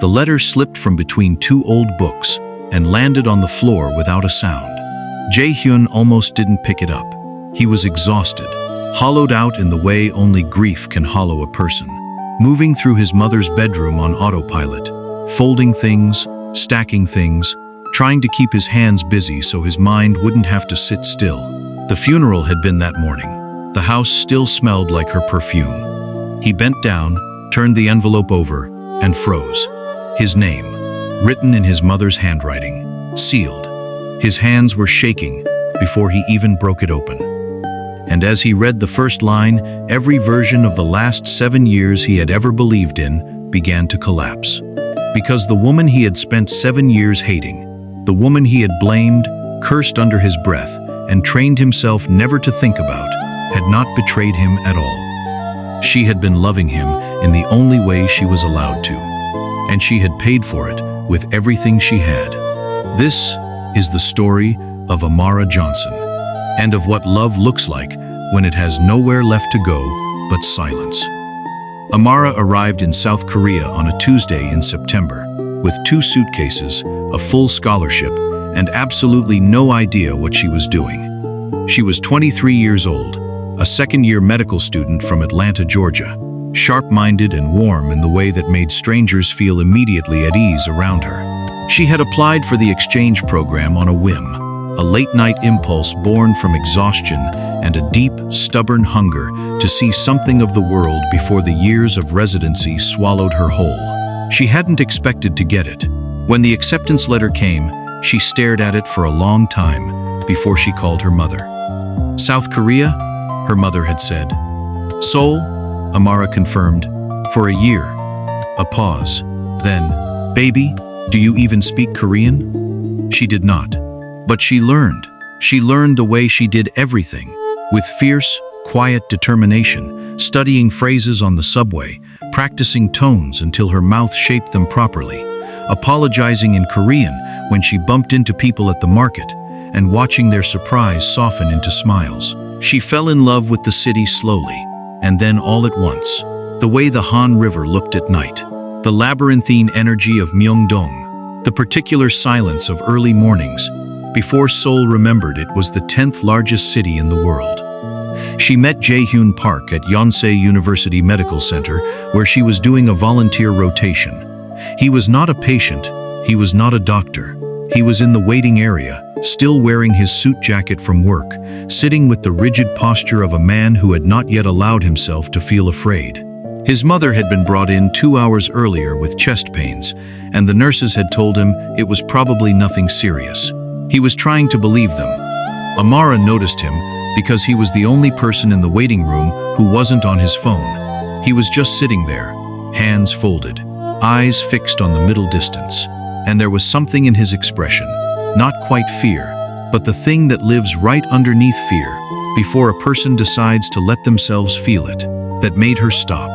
The letter slipped from between two old books and landed on the floor without a sound. Jae-Hyun almost didn't pick it up. He was exhausted, hollowed out in the way only grief can hollow a person. Moving through his mother's bedroom on autopilot, folding things, stacking things, trying to keep his hands busy so his mind wouldn't have to sit still. The funeral had been that morning. The house still smelled like her perfume. He bent down, turned the envelope over, and froze. His name, written in his mother's handwriting, sealed. His hands were shaking before he even broke it open. And as he read the first line, every version of the last 7 years he had ever believed in began to collapse. Because the woman he had spent 7 years hating, the woman he had blamed, cursed under his breath, and trained himself never to think about, had not betrayed him at all. She had been loving him in the only way she was allowed to, and she had paid for it with everything she had. This is the story of Amara Johnson, and of what love looks like when it has nowhere left to go but silence. Amara arrived in South Korea on a Tuesday in September, with 2 suitcases, a full scholarship, and absolutely no idea what she was doing. She was 23 years old, a second-year medical student from Atlanta, Georgia, sharp-minded and warm in the way that made strangers feel immediately at ease around her. She had applied for the exchange program on a whim, a late-night impulse born from exhaustion and a deep, stubborn hunger to see something of the world before the years of residency swallowed her whole. She hadn't expected to get it. When the acceptance letter came, she stared at it for a long time before she called her mother. South Korea? Her mother had said. Seoul? Amara confirmed. For a year. A pause. Then, baby, do you even speak Korean? She did not. But she learned. She learned the way she did everything, with fierce, quiet determination, studying phrases on the subway, practicing tones until her mouth shaped them properly, apologizing in Korean when she bumped into people at the market, and watching their surprise soften into smiles. She fell in love with the city slowly, and then all at once, the way the Han River looked at night, the labyrinthine energy of Myeongdong, the particular silence of early mornings, before Seoul remembered it was the 10th largest city in the world. She met Jae-Hyun Park at Yonsei University Medical Center, where she was doing a volunteer rotation. He was not a patient, he was not a doctor. He was in the waiting area, still wearing his suit jacket from work, sitting with the rigid posture of a man who had not yet allowed himself to feel afraid. His mother had been brought in 2 hours earlier with chest pains, and the nurses had told him it was probably nothing serious. He was trying to believe them. Amara noticed him because he was the only person in the waiting room who wasn't on his phone. He was just sitting there, hands folded, eyes fixed on the middle distance. And there was something in his expression, not quite fear, but the thing that lives right underneath fear, before a person decides to let themselves feel it, that made her stop.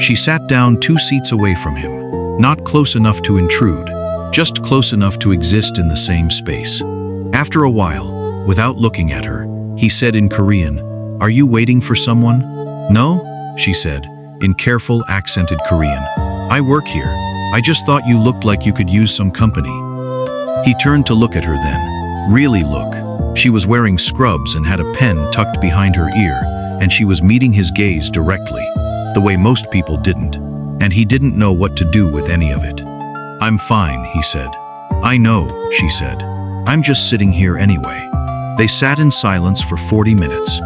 She sat down 2 seats away from him, not close enough to intrude, just close enough to exist in the same space. After a while, without looking at her, he said in Korean, "Are you waiting for someone?" "No," she said, in careful, accented Korean. "I work here. I just thought you looked like you could use some company." He turned to look at her then. Really look. She was wearing scrubs and had a pen tucked behind her ear, and she was meeting his gaze directly, the way most people didn't, and he didn't know what to do with any of it. "I'm fine," he said. "I know," she said. "I'm just sitting here anyway." They sat in silence for 40 minutes.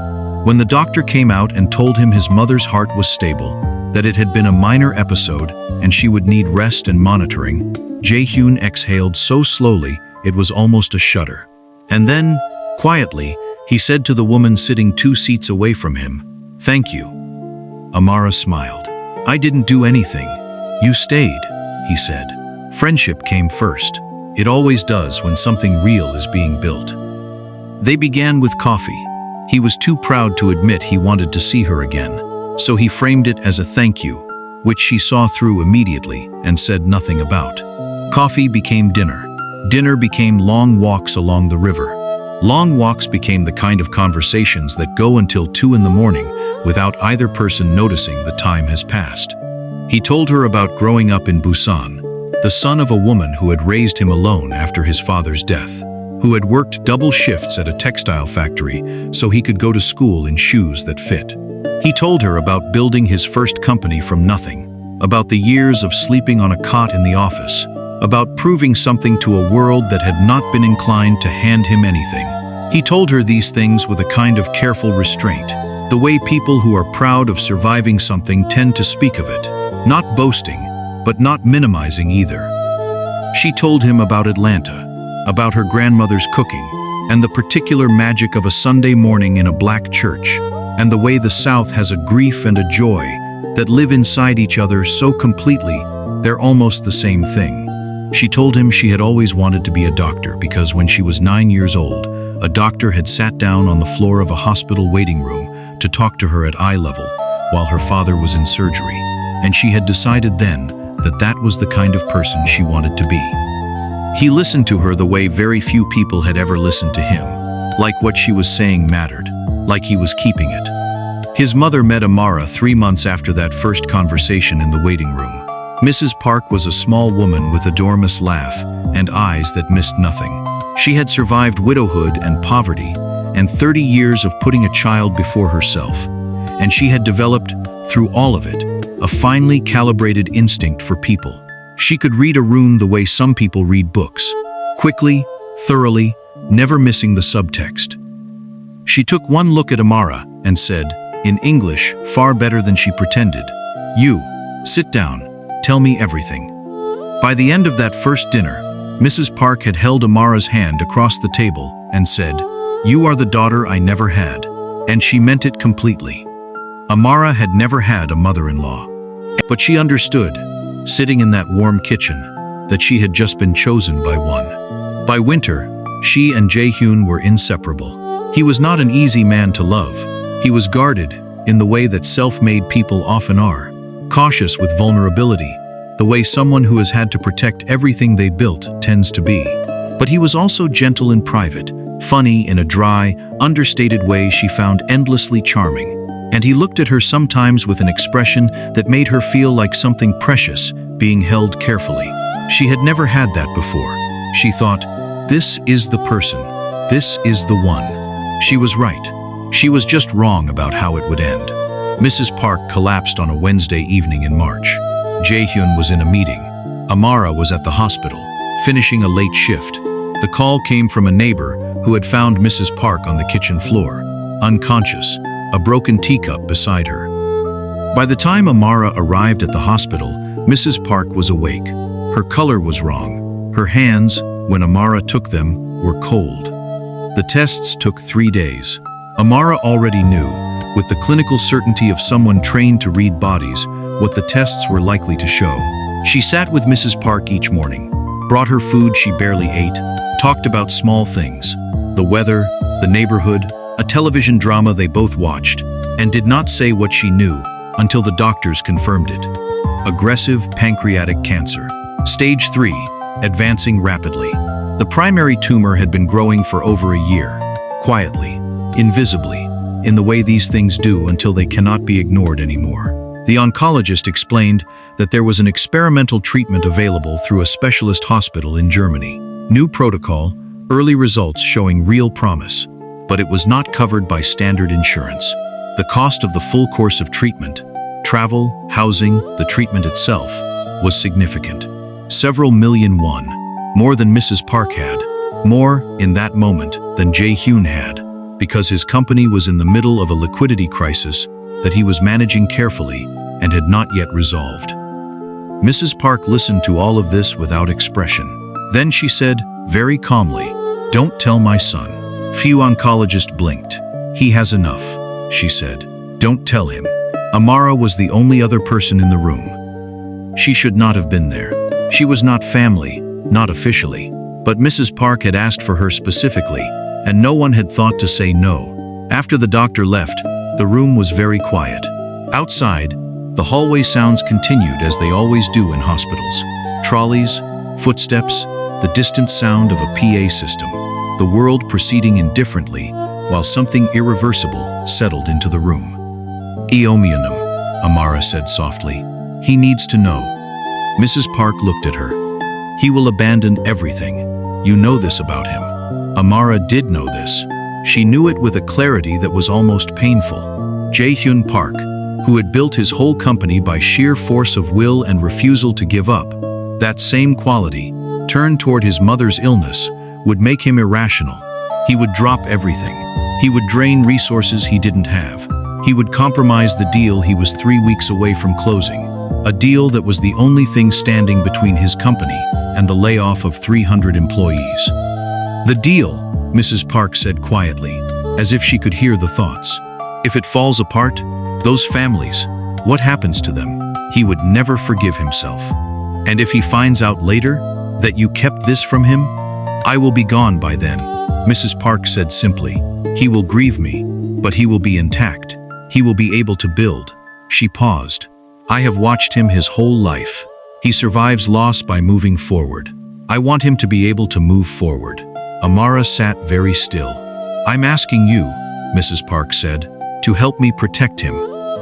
When the doctor came out and told him his mother's heart was stable, that it had been a minor episode and she would need rest and monitoring, Jae-Hyun exhaled so slowly it was almost a shudder. And then, quietly, he said to the woman sitting 2 seats away from him, "Thank you." Amara smiled. "I didn't do anything. You stayed," he said. Friendship came first. It always does when something real is being built. They began with coffee. He was too proud to admit he wanted to see her again, so he framed it as a thank you, which she saw through immediately and said nothing about. Coffee became dinner. Dinner became long walks along the river. Long walks became the kind of conversations that go until 2 in the morning without either person noticing the time has passed. He told her about growing up in Busan, the son of a woman who had raised him alone after his father's death, who had worked double shifts at a textile factory so he could go to school in shoes that fit. He told her about building his first company from nothing, about the years of sleeping on a cot in the office, about proving something to a world that had not been inclined to hand him anything. He told her these things with a kind of careful restraint, the way people who are proud of surviving something tend to speak of it, not boasting, but not minimizing either. She told him about Atlanta, about her grandmother's cooking, and the particular magic of a Sunday morning in a black church, and the way the South has a grief and a joy that live inside each other so completely they're almost the same thing. She told him she had always wanted to be a doctor because when she was 9 years old, a doctor had sat down on the floor of a hospital waiting room to talk to her at eye level while her father was in surgery, and she had decided then that that was the kind of person she wanted to be. He listened to her the way very few people had ever listened to him, like what she was saying mattered, like he was keeping it. His mother met Amara 3 months after that first conversation in the waiting room. Mrs. Park was a small woman with a enormous laugh and eyes that missed nothing. She had survived widowhood and poverty and 30 years of putting a child before herself, and she had developed, through all of it, a finely calibrated instinct for people. She could read a room the way some people read books, quickly, thoroughly, never missing the subtext. She took one look at Amara and said, in English, far better than she pretended, "You, sit down, tell me everything." By the end of that first dinner, Mrs. Park had held Amara's hand across the table and said, "You are the daughter I never had," and she meant it completely. Amara had never had a mother-in-law, but she understood, sitting in that warm kitchen, that she had just been chosen by one. By winter, she and Jae-Hyun were inseparable. He was not an easy man to love. He was guarded, in the way that self-made people often are, cautious with vulnerability, the way someone who has had to protect everything they built tends to be. But he was also gentle in private, funny in a dry, understated way she found endlessly charming. And he looked at her sometimes with an expression that made her feel like something precious being held carefully. She had never had that before. She thought, this is the person. This is the one. She was right. She was just wrong about how it would end. Mrs. Park collapsed on a Wednesday evening in March. Jae-Hyun was in a meeting. Amara was at the hospital, finishing a late shift. The call came from a neighbor who had found Mrs. Park on the kitchen floor, unconscious, a broken teacup beside her. By the time Amara arrived at the hospital, Mrs. Park was awake. Her color was wrong. Her hands, when Amara took them, were cold. The tests took 3 days. Amara already knew, with the clinical certainty of someone trained to read bodies, what the tests were likely to show. She sat with Mrs. Park each morning, brought her food she barely ate, talked about small things, the weather, the neighborhood, a television drama they both watched, and did not say what she knew until the doctors confirmed it. Aggressive pancreatic cancer. Stage 3, advancing rapidly. The primary tumor had been growing for over a year, quietly, invisibly, in the way these things do until they cannot be ignored anymore. The oncologist explained that there was an experimental treatment available through a specialist hospital in Germany. New protocol, early results showing real promise, but it was not covered by standard insurance. The cost of the full course of treatment, travel, housing, the treatment itself, was significant. Several million won, more than Mrs. Park had, more, in that moment, than Jae-Hyun had, because his company was in the middle of a liquidity crisis that he was managing carefully and had not yet resolved. Mrs. Park listened to all of this without expression. Then she said, very calmly, "Don't tell my son." Few oncologists blinked. "He has enough," she said. "Don't tell him." Amara was the only other person in the room. She should not have been there. She was not family, not officially, but Mrs. Park had asked for her specifically, and no one had thought to say no. After the doctor left, the room was very quiet. Outside, the hallway sounds continued as they always do in hospitals. Trolleys, footsteps, the distant sound of a PA system. The world proceeding indifferently, while something irreversible settled into the room. "Eomianum," Amara said softly. "He needs to know." Mrs. Park looked at her. He will abandon everything. You know this about him." Amara did know this. She knew it with a clarity that was almost painful. Jae-Hyun Park, who had built his whole company by sheer force of will and refusal to give up, that same quality, turned toward his mother's illness, would make him irrational. He would drop everything. He would drain resources he didn't have. He would compromise the deal he was 3 weeks away from closing, a deal that was the only thing standing between his company and the layoff of 300 employees. "The deal," Mrs. Park said quietly, as if she could hear the thoughts. "If it falls apart, those families, what happens to them? He would never forgive himself. And if he finds out later that you kept this from him, I will be gone by then," Mrs. Park said simply. "He will grieve me, but he will be intact. He will be able to build." She paused. "I have watched him his whole life. He survives loss by moving forward. I want him to be able to move forward." Amara sat very still. "I'm asking you," Mrs. Park said, "to help me protect him.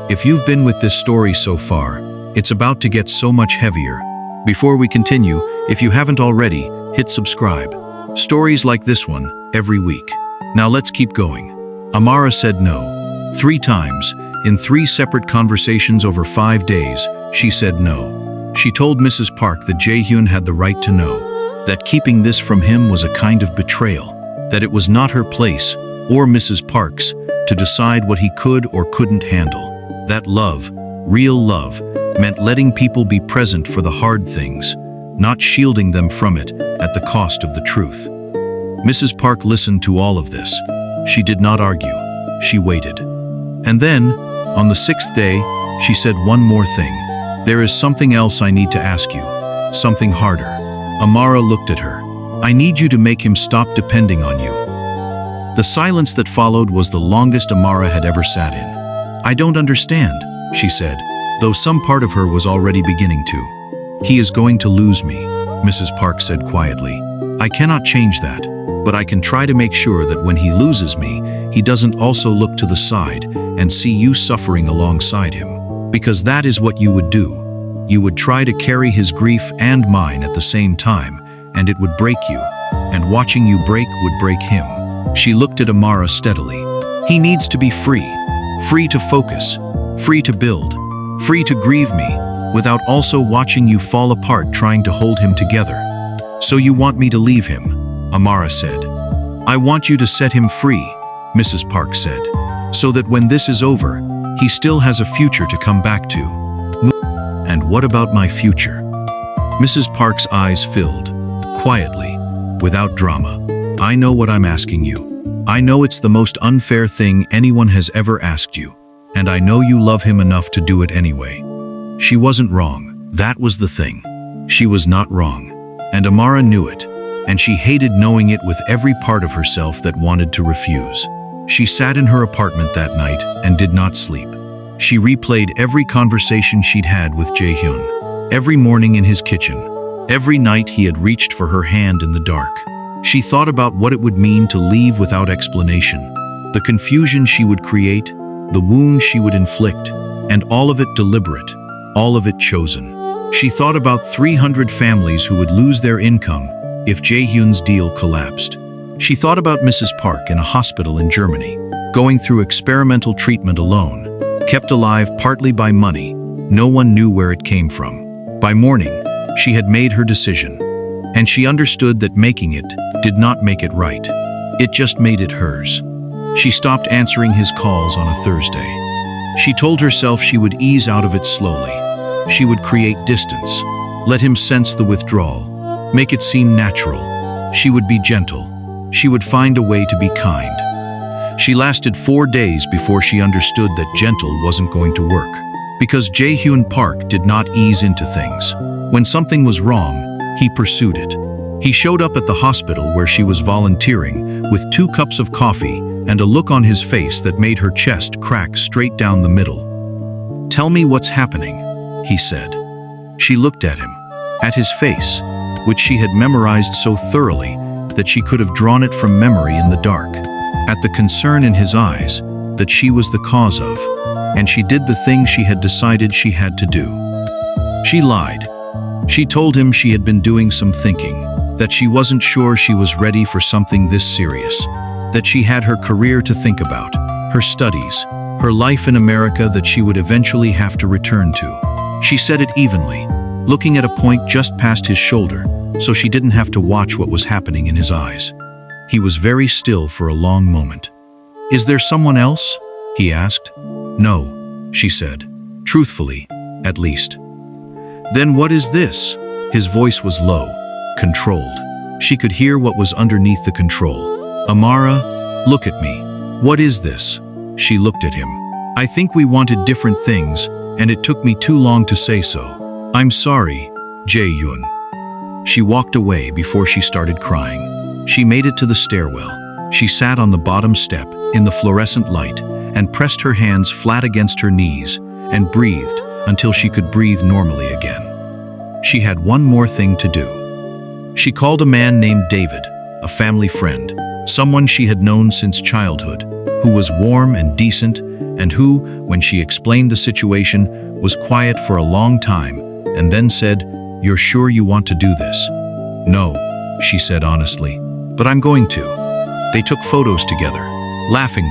If you've been with this story so far, it's about to get so much heavier. Before we continue, if you haven't already, hit subscribe. Stories like this one, every week. Now let's keep going." Amara said no. 3 times, in 3 separate conversations over 5 days, she said no. She told Mrs. Park that Jae-Hyun had the right to know, that keeping this from him was a kind of betrayal, that it was not her place, or Mrs. Park's, to decide what he could or couldn't handle. That love, real love, meant letting people be present for the hard things, not shielding them from it at the cost of the truth. Mrs. Park listened to all of this. She did not argue. She waited. And then, on the 6th day, she said one more thing. "There is something else I need to ask you. Something harder." Amara looked at her. "I need you to make him stop depending on you." The silence that followed was the longest Amara had ever sat in. "I don't understand," she said, though some part of her was already beginning to. "He is going to lose me," Mrs. Park said quietly. "I cannot change that, but I can try to make sure that when he loses me, he doesn't also look to the side and see you suffering alongside him. Because that is what you would do. You would try to carry his grief and mine at the same time, and it would break you, and watching you break would break him." She looked at Amara steadily. "He needs to be free. Free to focus. Free to build. Free to grieve me, without also watching you fall apart trying to hold him together." "So you want me to leave him?" Amara said. "I want you to set him free," Mrs. Park said, "so that when this is over, he still has a future to come back to." "And what about my future?" Mrs. Park's eyes filled, quietly, without drama. "I know what I'm asking you. I know it's the most unfair thing anyone has ever asked you, and I know you love him enough to do it anyway." She wasn't wrong. That was the thing. She was not wrong. And Amara knew it, and she hated knowing it with every part of herself that wanted to refuse. She sat in her apartment that night and did not sleep. She replayed every conversation she'd had with Jae-Hyun, every morning in his kitchen, every night he had reached for her hand in the dark. She thought about what it would mean to leave without explanation, the confusion she would create, the wound she would inflict, and all of it deliberate, all of it chosen. She thought about 300 families who would lose their income if Jae-Hyun's deal collapsed. She thought about Mrs. Park in a hospital in Germany, going through experimental treatment alone, kept alive partly by money. No one knew where it came from. By morning, she had made her decision, and she understood that making it did not make it right. It just made it hers. She stopped answering his calls on a Thursday. She told herself she would ease out of it slowly. She would create distance, let him sense the withdrawal, make it seem natural. She would be gentle. She would find a way to be kind. She lasted 4 days before she understood that gentle wasn't going to work, because Jae-Hyun Park did not ease into things. When something was wrong, he pursued it. He showed up at the hospital where she was volunteering with 2 cups of coffee and a look on his face that made her chest crack straight down the middle. "Tell me what's happening," he said. She looked at him, at his face, which she had memorized so thoroughly that she could have drawn it from memory in the dark, at the concern in his eyes that she was the cause of, and she did the thing she had decided she had to do. She lied. She told him she had been doing some thinking, that she wasn't sure she was ready for something this serious, that she had her career to think about, her studies, her life in America that she would eventually have to return to. She said it evenly, looking at a point just past his shoulder, so she didn't have to watch what was happening in his eyes. He was very still for a long moment. "Is there someone else?" he asked. "No," she said, truthfully, at least. "Then what is this?" His voice was low, controlled. She could hear what was underneath the control. "Amara, look at me. What is this?" She looked at him. "I think we wanted different things, and it took me too long to say so. I'm sorry, Jae-Hyun." She walked away before she started crying. She made it to the stairwell. She sat on the bottom step, in the fluorescent light, and pressed her hands flat against her knees, and breathed until she could breathe normally again. She had one more thing to do. She called a man named David, a family friend, someone she had known since childhood, who was warm and decent, and who, when she explained the situation, was quiet for a long time, and then said, "You're sure you want to do this?" "No," she said honestly, "but I'm going to." They took photos together, laughing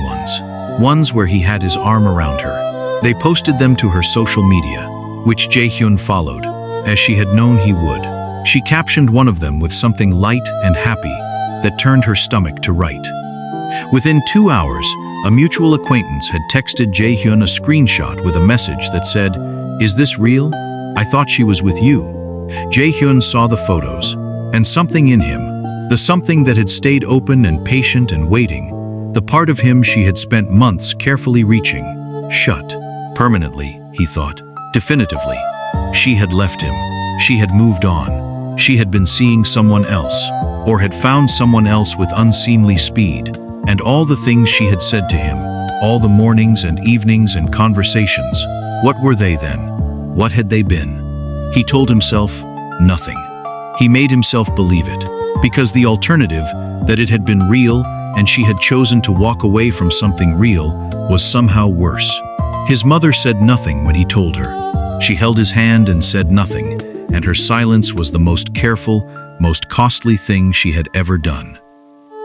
ones where he had his arm around her. They posted them to her social media, which Jae-Hyun followed, as she had known he would. She captioned one of them with something light and happy that turned her stomach to right. Within 2 hours, a mutual acquaintance had texted Jae-Hyun a screenshot with a message that said, "Is this real? I thought she was with you." Jae-Hyun saw the photos, and something in him, the something that had stayed open and patient and waiting, the part of him she had spent months carefully reaching, shut. Permanently, he thought, definitively. She had left him. She had moved on. She had been seeing someone else, or had found someone else with unseemly speed. And all the things she had said to him, all the mornings and evenings and conversations, what were they then? What had they been? He told himself, nothing. He made himself believe it, because the alternative, that it had been real and she had chosen to walk away from something real, was somehow worse. His mother said nothing when he told her. She held his hand and said nothing, and her silence was the most careful, most costly thing she had ever done.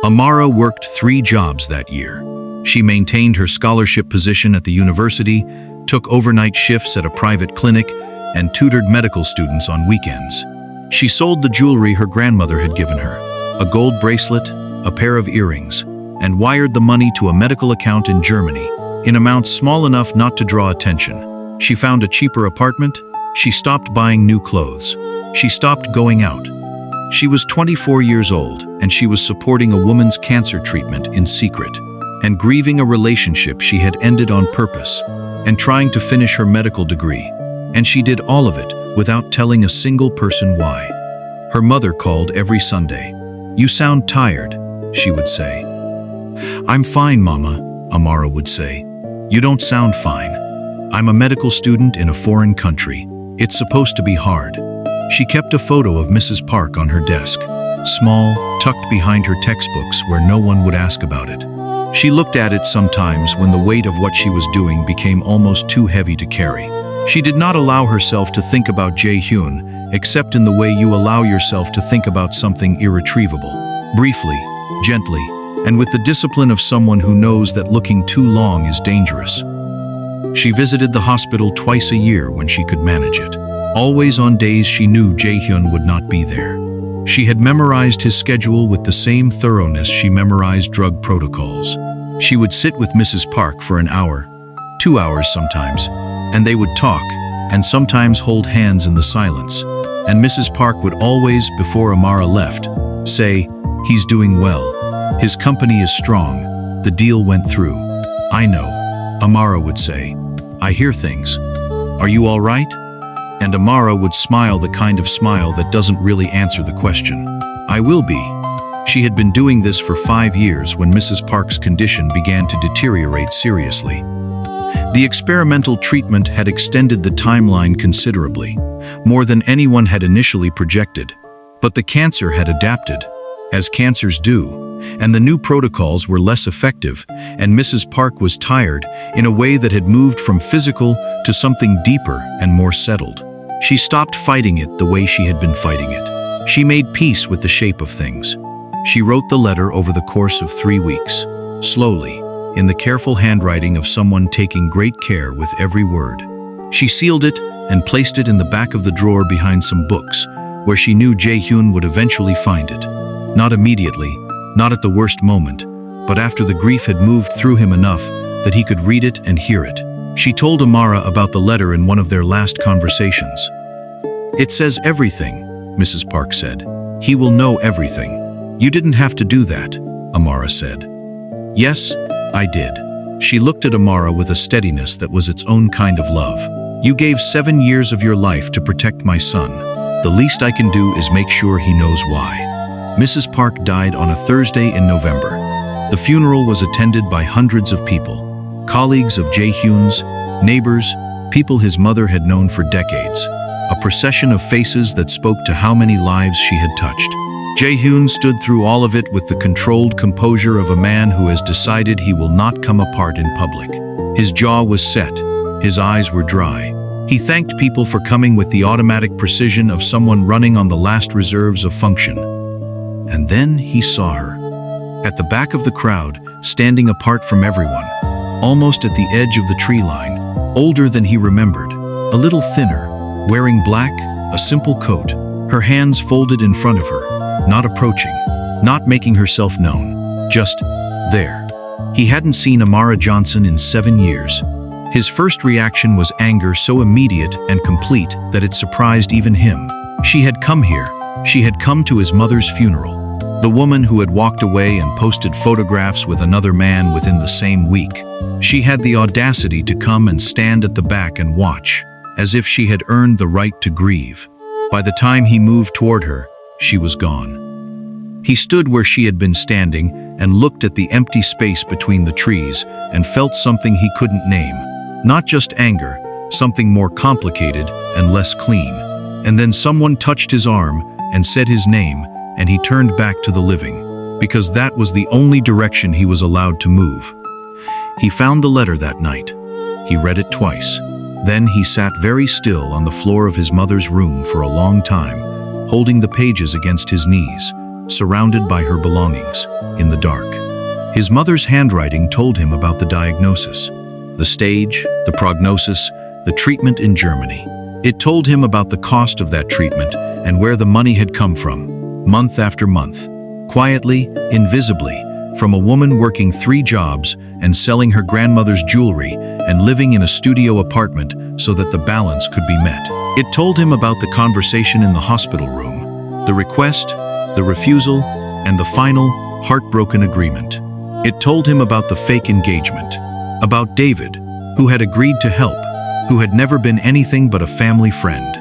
Amara worked 3 jobs that year. She maintained her scholarship position at the university, took overnight shifts at a private clinic, and tutored medical students on weekends. She sold the jewelry her grandmother had given her, a gold bracelet, a pair of earrings, and wired the money to a medical account in Germany, in amounts small enough not to draw attention. She found a cheaper apartment. She stopped buying new clothes. She stopped going out. She was 24 years old, and she was supporting a woman's cancer treatment in secret, and grieving a relationship she had ended on purpose, and trying to finish her medical degree. And she did all of it without telling a single person why. Her mother called every Sunday. "You sound tired," she would say. "I'm fine, Mama," Amara would say. "You don't sound fine. I'm a medical student in a foreign country. It's supposed to be hard." She kept a photo of Mrs. Park on her desk, small, tucked behind her textbooks where no one would ask about it. She looked at it sometimes when the weight of what she was doing became almost too heavy to carry. She did not allow herself to think about Jae-Hyun, except in the way you allow yourself to think about something irretrievable. Briefly, gently, and with the discipline of someone who knows that looking too long is dangerous. She visited the hospital twice a year when she could manage it, always on days she knew Jae-Hyun would not be there. She had memorized his schedule with the same thoroughness she memorized drug protocols. She would sit with Mrs. Park for an hour, 2 hours sometimes, and they would talk, and sometimes hold hands in the silence. And Mrs. Park would always, before Amara left, say, "He's doing well. His company is strong. The deal went through." "I know," Amara would say. "I hear things. Are you all right?" And Amara would smile, the kind of smile that doesn't really answer the question. "I will be." She had been doing this for 5 years when Mrs. Park's condition began to deteriorate seriously. The experimental treatment had extended the timeline considerably, more than anyone had initially projected. But the cancer had adapted, as cancers do, and the new protocols were less effective, and Mrs. Park was tired in a way that had moved from physical to something deeper and more settled. She stopped fighting it the way she had been fighting it. She made peace with the shape of things. She wrote the letter over the course of 3 weeks, slowly, in the careful handwriting of someone taking great care with every word. She sealed it and placed it in the back of the drawer behind some books, where she knew Jae-Hyun would eventually find it. Not immediately, not at the worst moment, but after the grief had moved through him enough that he could read it and hear it. She told Amara about the letter in one of their last conversations. "It says everything," Mrs. Park said. "He will know everything." "You didn't have to do that," Amara said. "Yes, I did." She looked at Amara with a steadiness that was its own kind of love. "You gave 7 years of your life to protect my son. The least I can do is make sure he knows why." Mrs. Park died on a Thursday in November. The funeral was attended by hundreds of people, colleagues of Jae-Hyun's, neighbors, people his mother had known for decades. A procession of faces that spoke to how many lives she had touched. Jae-Hyun stood through all of it with the controlled composure of a man who has decided he will not come apart in public. His jaw was set, his eyes were dry. He thanked people for coming with the automatic precision of someone running on the last reserves of function. And then he saw her. At the back of the crowd, standing apart from everyone, almost at the edge of the tree line, older than he remembered, a little thinner, wearing black, a simple coat, her hands folded in front of her, not approaching, not making herself known, just there. He hadn't seen Amara Johnson in 7 years. His first reaction was anger so immediate and complete that it surprised even him. She had come here. She had come to his mother's funeral. The woman who had walked away and posted photographs with another man within the same week. She had the audacity to come and stand at the back and watch, as if she had earned the right to grieve. By the time he moved toward her, she was gone. He stood where she had been standing and looked at the empty space between the trees and felt something he couldn't name. Not just anger, something more complicated and less clean. And then someone touched his arm and said his name, and he turned back to the living, because that was the only direction he was allowed to move. He found the letter that night. He read it twice. Then he sat very still on the floor of his mother's room for a long time, holding the pages against his knees, surrounded by her belongings, in the dark. His mother's handwriting told him about the diagnosis, the stage, the prognosis, the treatment in Germany. It told him about the cost of that treatment and where the money had come from, month after month, quietly, invisibly, from a woman working 3 jobs and selling her grandmother's jewelry and living in a studio apartment so that the balance could be met. It told him about the conversation in the hospital room, the request, the refusal, and the final, heartbroken agreement. It told him about the fake engagement, about David, who had agreed to help, who had never been anything but a family friend,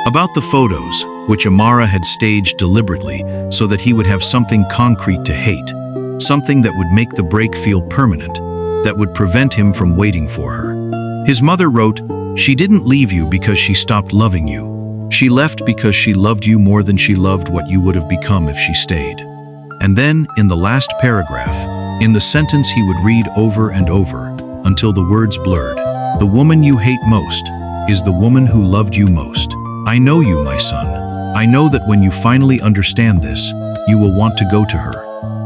about the photos, which Amara had staged deliberately so that he would have something concrete to hate, something that would make the break feel permanent, that would prevent him from waiting for her. His mother wrote, "She didn't leave you because she stopped loving you. She left because she loved you more than she loved what you would have become if she stayed." And then, in the last paragraph, in the sentence he would read over and over, until the words blurred, "The woman you hate most is the woman who loved you most. I know you, my son. I know that when you finally understand this, you will want to go to her.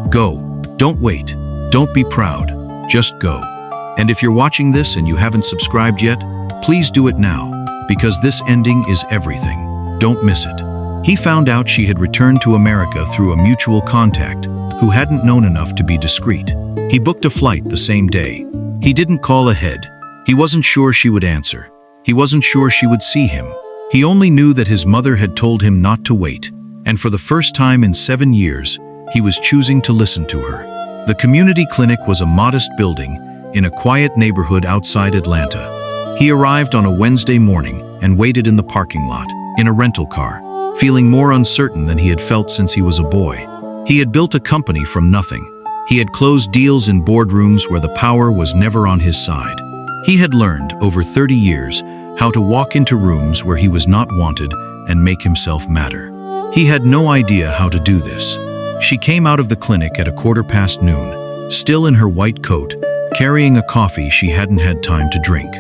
Go. Don't wait. Don't be proud. Just go. And if you're watching this and you haven't subscribed yet, please do it now, because this ending is everything. Don't miss it." He found out she had returned to America through a mutual contact who hadn't known enough to be discreet. He booked a flight the same day. He didn't call ahead. He wasn't sure she would answer. He wasn't sure she would see him. He only knew that his mother had told him not to wait, and for the first time in 7 years, he was choosing to listen to her. The community clinic was a modest building in a quiet neighborhood outside Atlanta. He arrived on a Wednesday morning and waited in the parking lot, in a rental car, feeling more uncertain than he had felt since he was a boy. He had built a company from nothing. He had closed deals in boardrooms where the power was never on his side. He had learned, over 30 years, how to walk into rooms where he was not wanted and make himself matter. He had no idea how to do this. She came out of the clinic at noon, still in her white coat, carrying a coffee she hadn't had time to drink.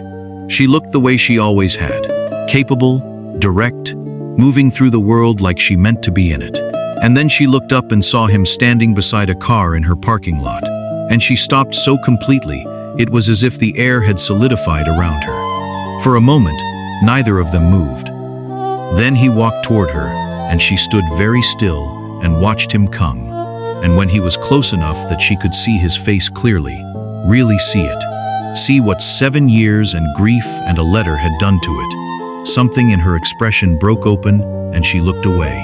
She looked the way she always had, capable, direct, moving through the world like she meant to be in it. And then she looked up and saw him standing beside a car in her parking lot. And she stopped so completely, it was as if the air had solidified around her. For a moment, neither of them moved. Then he walked toward her, and she stood very still and watched him come. And when he was close enough that she could see his face clearly, really see it, see what 7 years and grief and a letter had done to it, something in her expression broke open and she looked away.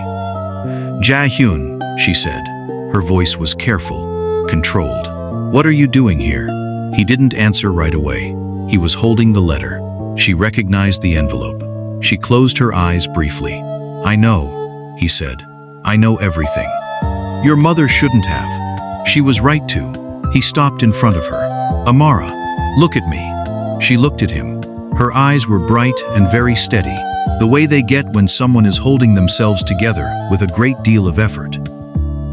"Jae-Hyun," she said. Her voice was careful, controlled. "What are you doing here?" He didn't answer right away. He was holding the letter. She recognized the envelope. She closed her eyes briefly. "I know," he said. "I know everything. Your mother shouldn't have. She was right to." He stopped in front of her. "Amara, look at me." She looked at him. Her eyes were bright and very steady, the way they get when someone is holding themselves together with a great deal of effort.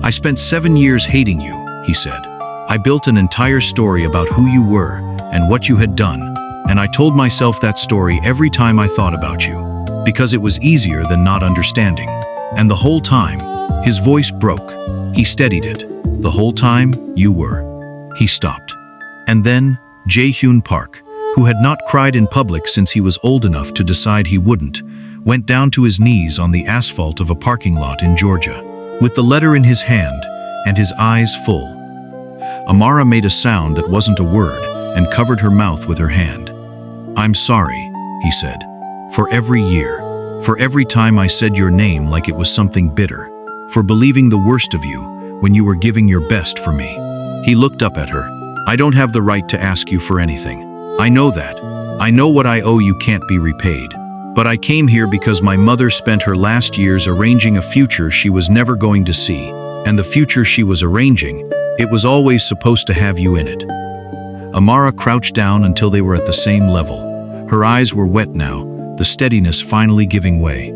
"I spent 7 years hating you," he said. "I built an entire story about who you were and what you had done, and I told myself that story every time I thought about you, because it was easier than not understanding. And the whole time," his voice broke. He steadied it. "The whole time, you were." He stopped. And then, Jae-Hyun Park, who had not cried in public since he was old enough to decide he wouldn't, went down to his knees on the asphalt of a parking lot in Georgia, with the letter in his hand and his eyes full. Amara made a sound that wasn't a word and covered her mouth with her hand. "I'm sorry," he said, "for every year, for every time I said your name like it was something bitter, for believing the worst of you when you were giving your best for me." He looked up at her. "I don't have the right to ask you for anything. I know that. I know what I owe you can't be repaid. But I came here because my mother spent her last years arranging a future she was never going to see, and the future she was arranging, it was always supposed to have you in it." Amara crouched down until they were at the same level. Her eyes were wet now, the steadiness finally giving way.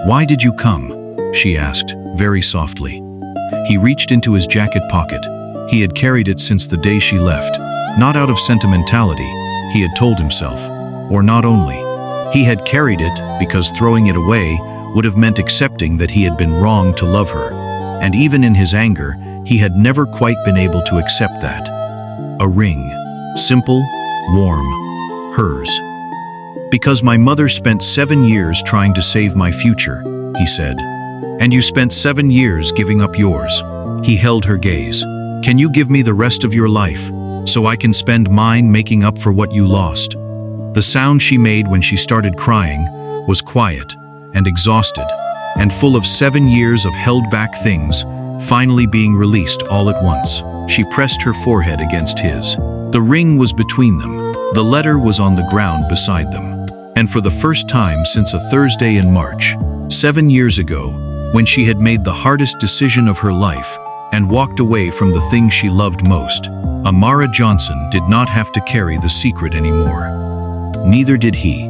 "Why did you come?" she asked, very softly. He reached into his jacket pocket. He had carried it since the day she left, not out of sentimentality, he had told himself. Or not only. He had carried it because throwing it away would have meant accepting that he had been wrong to love her. And even in his anger, he had never quite been able to accept that. A ring. Simple, warm, hers. "Because my mother spent 7 years trying to save my future," he said. "And you spent 7 years giving up yours." He held her gaze. "Can you give me the rest of your life, so I can spend mine making up for what you lost?" The sound she made when she started crying was quiet and exhausted, and full of 7 years of held-back things finally being released all at once. She pressed her forehead against his. The ring was between them. The letter was on the ground beside them. And for the first time since a Thursday in March, 7 years ago, when she had made the hardest decision of her life and walked away from the thing she loved most, Amara Johnson did not have to carry the secret anymore. Neither did he.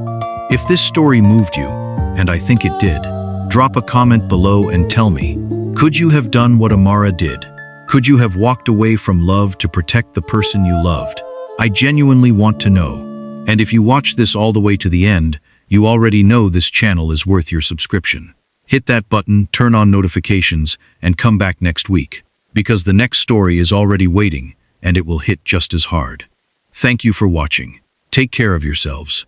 If this story moved you, and I think it did, drop a comment below and tell me, could you have done what Amara did? Could you have walked away from love to protect the person you loved? I genuinely want to know. And if you watch this all the way to the end, you already know this channel is worth your subscription. Hit that button, turn on notifications, and come back next week, because the next story is already waiting, and it will hit just as hard. Thank you for watching. Take care of yourselves.